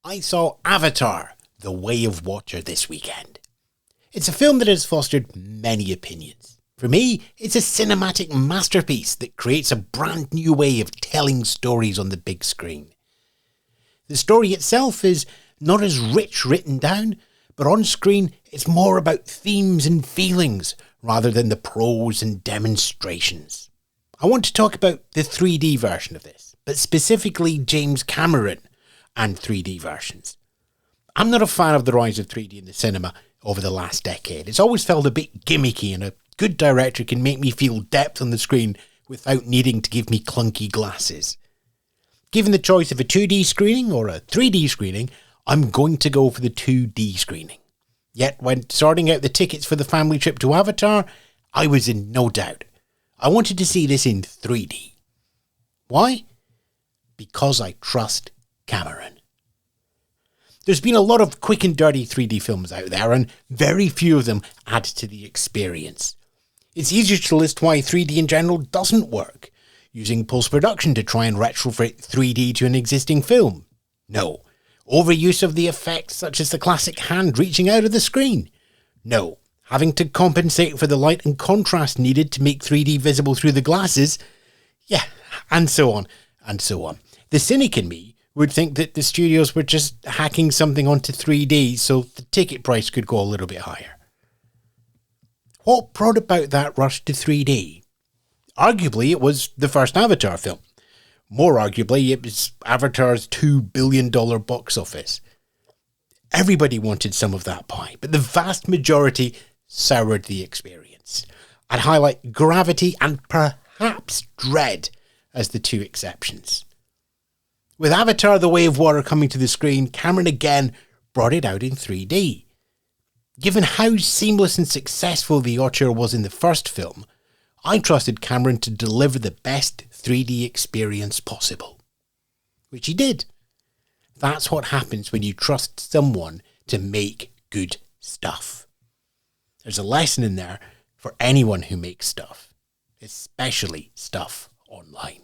I saw Avatar: The Way of Water this weekend. It's a film that has fostered many opinions. For me, it's a cinematic masterpiece that creates a brand new way of telling stories on the big screen. The story itself is not as rich written down, but on screen it's more about themes and feelings rather than the prose and demonstrations. I want to talk about the 3D version of this, but specifically James Cameron and 3D versions. I'm not a fan of the rise of 3D in the cinema over the last decade. It's always felt a bit gimmicky, and a good director can make me feel depth on the screen without needing to give me clunky glasses. Given the choice of a 2D screening or a 3D screening, I'm going to go for the 2D screening. Yet when sorting out the tickets for the family trip to Avatar, I was in no doubt. I wanted to see this in 3D. Why? Because I trust Cameron. There's been a lot of quick and dirty 3D films out there, and very few of them add to the experience. It's easier to list why 3D in general doesn't work. Using post-production to try and retrofit 3D to an existing film. No. Overuse of the effects such as the classic hand reaching out of the screen. No. Having to compensate for the light and contrast needed to make 3D visible through the glasses. Yeah, and so on, and so on. The cynic in me would think that the studios were just hacking something onto 3D so the ticket price could go a little bit higher. What brought about that rush to 3D? Arguably, it was the first Avatar film. More arguably, it was Avatar's $2 billion box office. Everybody wanted some of that pie, but the vast majority soured the experience. I'd highlight Gravity and perhaps Dread as the two exceptions. With Avatar: The Way of Water coming to the screen, Cameron again brought it out in 3D. Given how seamless and successful the auteur was in the first film, I trusted Cameron to deliver the best 3D experience possible. Which he did. That's what happens when you trust someone to make good stuff. There's a lesson in there for anyone who makes stuff, especially stuff online.